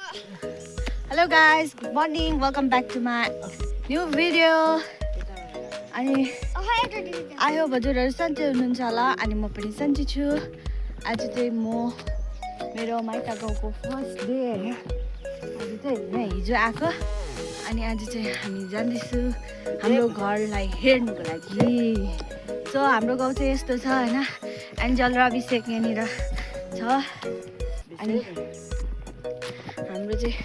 Hello guys, good morning. Welcome back to my new video. अनि I hope हजुरहरु सन्चै हुनुहुन्छ होला अनि म पनि सन्चै छु। आज चाहिँ म मेरो माइता गाउँको फर्स्ट डे हैन। आज चाहिँ हिजो आएको अनि आज चाहिँ हामी जाँदैछु हाम्रो घरलाई हेर्नुको लागि। सो हाम्रो गाउँ चाहिँ यस्तो छ हैन। एन्जल र अभिषेक यहाँनिर छ अनि हाम्रो चाहिँ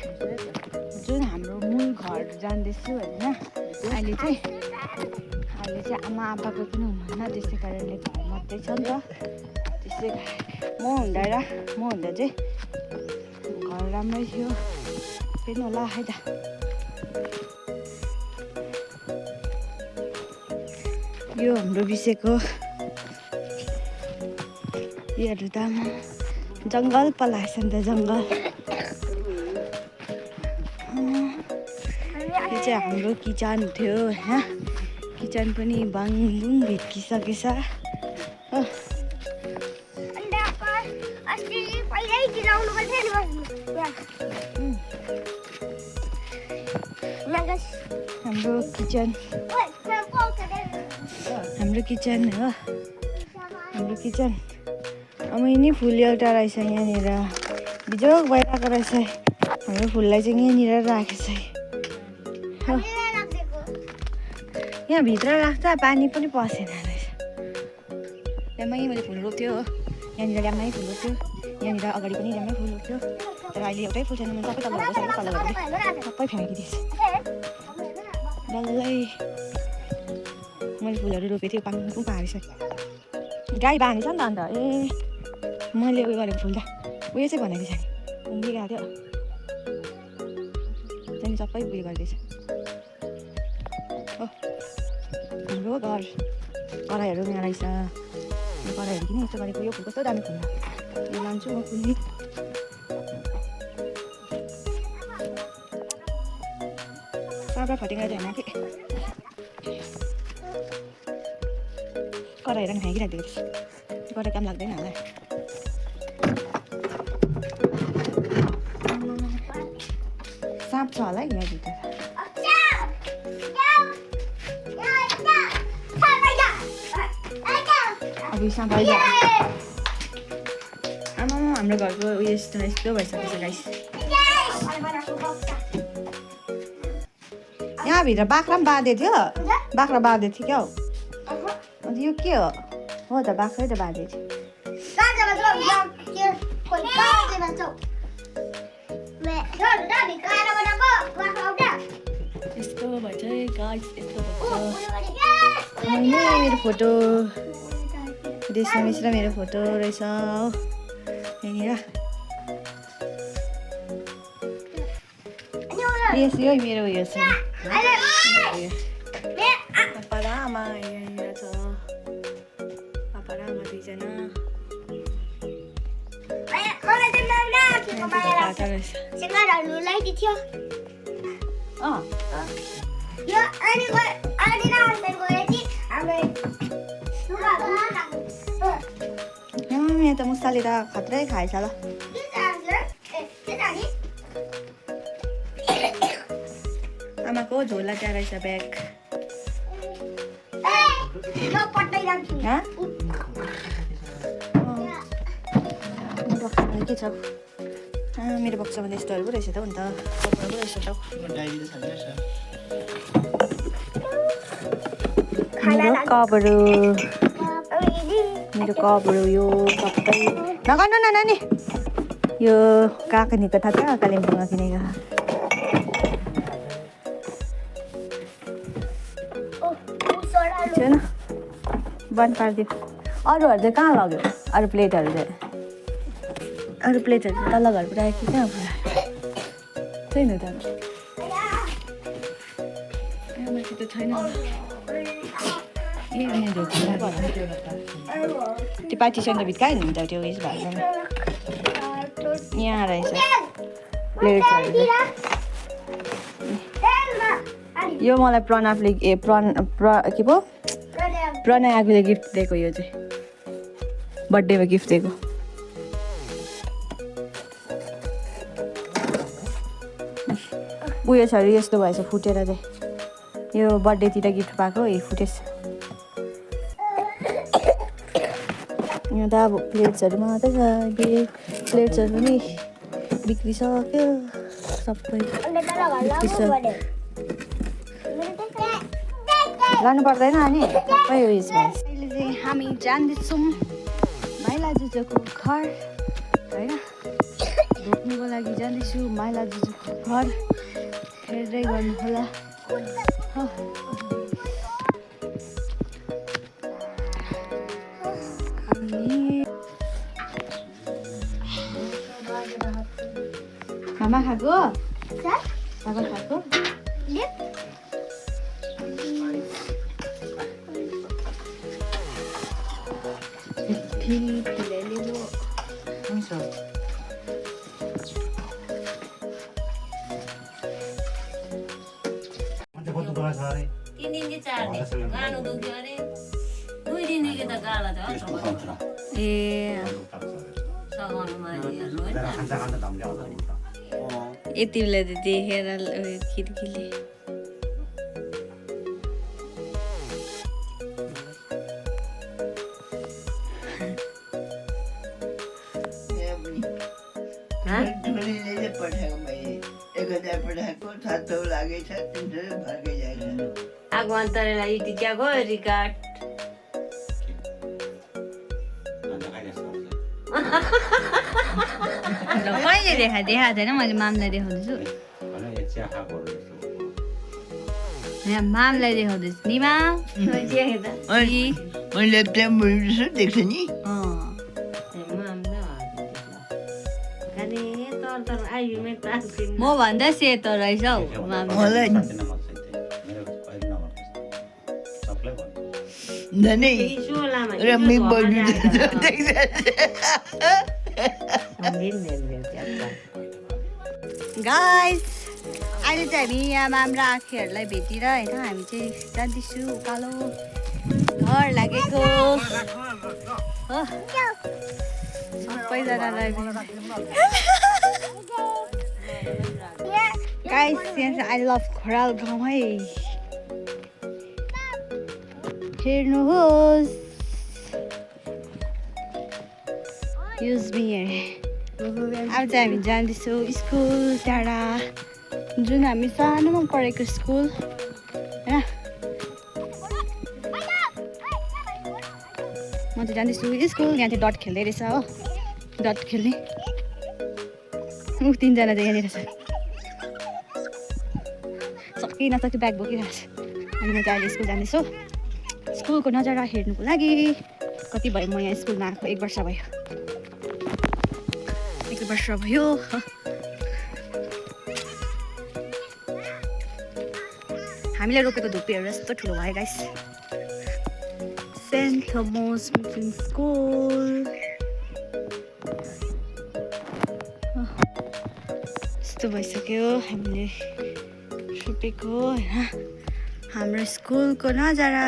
जुन हाम्रो मूल घर जाँदैछु हैन। अहिले चाहिँ आमा आप्पाको पनि हुनुहुन्न त्यसै कारणले घर मात्रै छ नि त। त्यसै म हुँदा चाहिँ घर राम्रै थियो फेरि होला है त। यो हाम्रो विषयको योहरू त जङ्गल पलाएछ नि त जङ्गल। यो चाहिँ हाम्रो किचन थियो हैन। किचन पनि बाङबुङ भित्किसकेछ हो। हाम्रो किचन हो। हाम्रो किचन यिनी फुल एउटा रहेछ यहाँनिर बिजोग भइरहेको रहेछ। हाम्रो फुललाई चाहिँ यहाँनिर राखेछ। यहाँ भित्र राख्दा पानी पनि पसेन रहेछ। ल्याम्मै मैले फुल रोप्थ्यो हो। यहाँनिर ल्याम्मै फुल रोप्थ्यो। यहाँनिर अगाडि पनि ल्याम्मै फुल रोप्थ्यो। तर अहिले एउटै फुल छैन। मैले सबै तल सबै फ्याँकिदिएछु। डल्लै मैले फुलहरू रोपेको थिएँ पाङ्गुङ पारिसकेँ। गाई बाँधिछ नि त अन्त मैले उयो गरेको फुल त उयो चाहिँ बनाइदिएछ नि उम्रिरहेको थियो त्यहाँदेखि सबै उयो गरिदिएछ हो। हाम्रो घर कराईहरू यहाँ रहेछ। यो कराईहरू किन यस्तो गरेको? यो फुल कस्तो दामी फुल यो लान्छु म फुल्ने। साब्रा फटेको चाहिँ होइन कि कराईहरू पनि फ्याँकिराखिदिएको थिएँ। कराई काम लाग्दैन होला। साँप छ होला है यहाँभित्र। अब साँप आइजा। आमा हाम्रो घरको उयो यस्तो भइसकेको छ गाइस। यहाँभित्र बाख्रा पनि बाँधेको थियो। बाख्रा बाँधेको थियो क्या हौ। अन्त यो के हो? हो त बाख्रै त बाँधेको थियो। यस्तो भएछ गाइस यस्तो भएछ। मेरो फोटो देशमा मिश्र मेरो फोटो रहेछ हो यहाँनिर। यस यो मेरो उयो छ। पापा र आमा यहाँनिर छ। पापा र आमा दुईजना। यहाँ त मुसाले त खत्रै खाएछ ल। आमाको झोला त्यहाँ रहेछ ब्याग। के छ मेरो बक्सामा यस्तोहरू पो रहेछ त अन्त कपडा पो रहेछ त। मेरो कपहरू यो सबै नगर्नु न नानी। यो कहाँ किनेको थाहा छ? कालिम्पोङमा किनेको। छैन बन्द पारिदियो। अरूहरू चाहिँ कहाँ लग्यो? अरू प्लेटहरू चाहिँ तल घर पुऱ्यायो कि कहाँ पुऱ्यायो? छैन त माथि त छैन। त्यो पार्टिसन त भित्कायो नि त त्यो उयस भएको यहाँ रहेछ प्लेट्सहरू। यो मलाई प्रणवले के पो प्रणय आगोले गिफ्ट दिएको। यो चाहिँ बर्थडेमा गिफ्ट दिएको। उयोसहरू यस्तो भएछ फुटेर चाहिँ यो बर्थडेतिर गिफ्ट पाएको यही फुटेछ यहाँ त अब प्लेट्सहरू मात्रै छ प्लेट्सहरू पनि बिग्रिसक्यो सबै लानु पर्दैन अनि सबै उयस भयो अहिले चाहिँ हामी जाँदैछौँ माइला जुजोको घर होइन ढोक्नुको लागि जाँदैछु माइला जुजोको घर हेर्दै गर्नु होला मामा खाएको खाएको यति बेला त देखेर खिड्कीले आगमन तरलाई टिकाको रिकार्ड कहिले देखाएको छैन मैले मामलाई देखाउँदैछु मामलाई देखाउँदैछु नि माम देख्छ नि म भन्दा सेतो रहेछ हौ गाइस अहिले चाहिँ हामी यहाँ माम्रा आँखीहरूलाई भेटेर होइन हामी चाहिँ जाँदैछु उकालो घर लागेको हो सबैजनालाई गाइस यहाँ चाहिँ आई लभ खराल गाउँ है हेर्नुहोस् युज मी अब चाहिँ हामी जाँदैछौँ स्कुल टाढा जुन हामी सानोमा पढेको स्कुल होइन म चाहिँ जाँदैछु स्कुल यहाँ चाहिँ डट खेल्दै रहेछ हो डट खेल्ने तिनजना चाहिँ यहाँनिर छ सबै नसक्यो ब्याग बोकिरहेको छ अनि म चाहिँ अहिले स्कुल जाँदैछु स्कुलको नजारा हेर्नुको लागि कति भयो म यहाँ स्कुलमा आएको 1 वर्ष भयो 1 वर्ष भयो हामीले रोपेको धुप्पीहरू यस्तो ठुलो भयो guys Saint Thomas mission school यस्तो भइसक्यो हामीले रोपेको होइन हाम्रो स्कुलको नजारा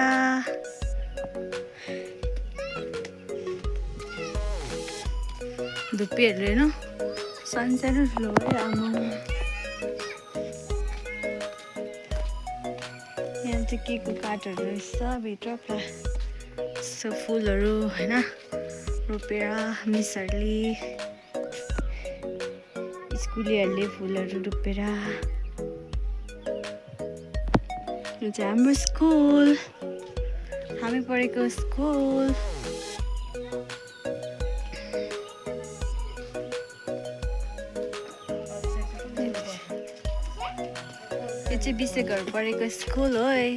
धुप्पीहरूले हेर्नु सानो ठुलो भयो आमा यहाँ चाहिँ के को काठहरू रहेछ भित्र यस्तो फुलहरू होइन रोपेर मिसहरूले स्कुलेहरूले फुलहरू रोपेर यो चाहिँ हाम्रो स्कुल हामी पढेको स्कुल यो चाहिँ विशेषहरू पढेको स्कुल हो है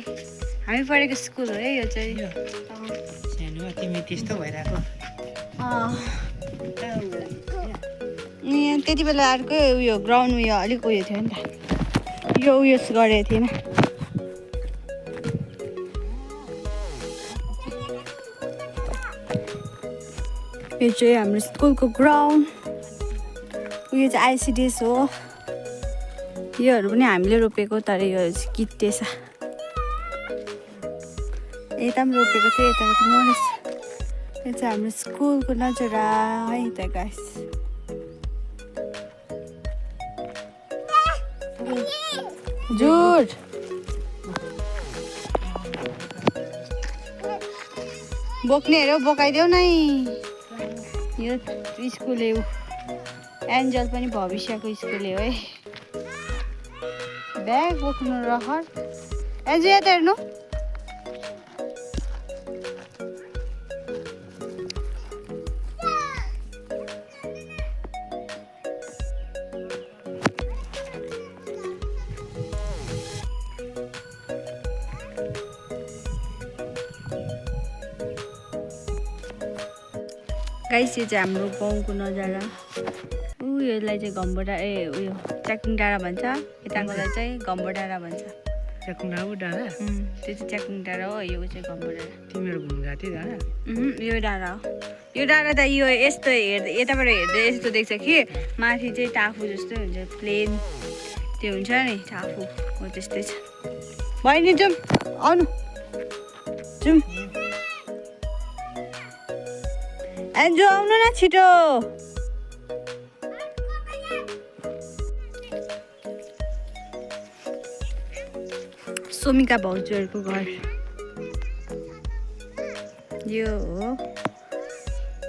हामी पढेको स्कुल हो है यो चाहिँ सानो तिमी त्यस्तो भइरहेको यहाँ त्यति बेला अर्कै उयो ग्राउन्ड उयो अलिक उयो थियो नि त यो उयस गरेको थिएन यो चाहिँ हाम्रो स्कुलको ग्राउन्ड उयो चाहिँ आइसिडिएस हो योहरू पनि हामीले रोपेको तर यो किट्टे छ यता पनि रोपेको थियो यता त मरेछ यो चाहिँ हाम्रो स्कुलको नजारा है त गाइस झुट बोक्ने हेर बोकाइदेऊ नै यो स्कुल हो एन्जल पनि भविष्यको स्कुल हो है ब्याग बोक्नु रहर एन्जल यहाँ त हेर्नु गाइस यो चाहिँ हाम्रो गाउँको नजारा यसलाई चाहिँ घम्बो डाँडा उयो च्याकुङ डाँडा भन्छ यताकोलाई चाहिँ घम्बो डाँडा भन्छ च्याकुङ डाँडा त्यो चाहिँ च्याकुङ डाँडा हो यो चाहिँ घम्बो डाँडा तिमीहरू घुम्नु गएको थियो डाँडा यो डाँडा हो यो डाँडा त यो यस्तो हेर्दै यताबाट हेर्दै यस्तो देख्छ कि माथि चाहिँ टाफु जस्तै हुन्छ प्लेन त्यो हुन्छ नि टाफु हो त्यस्तै छ बहिनी जाउँ आउनु जाउँ एन्जो आउनु न छिटो सोमिका भाउजूहरूको घर यो हो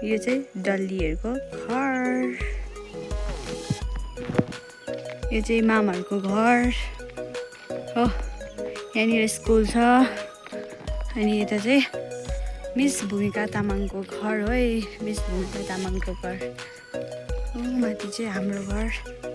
यो चाहिँ डल्लीहरूको घर यो चाहिँ मामाहरूको घर हो यहाँनिर स्कुल छ अनि यता चाहिँ मिस भूमिका तामाङको घर हो है मिस भूमिका तामाङको घर माथि चाहिँ हाम्रो घर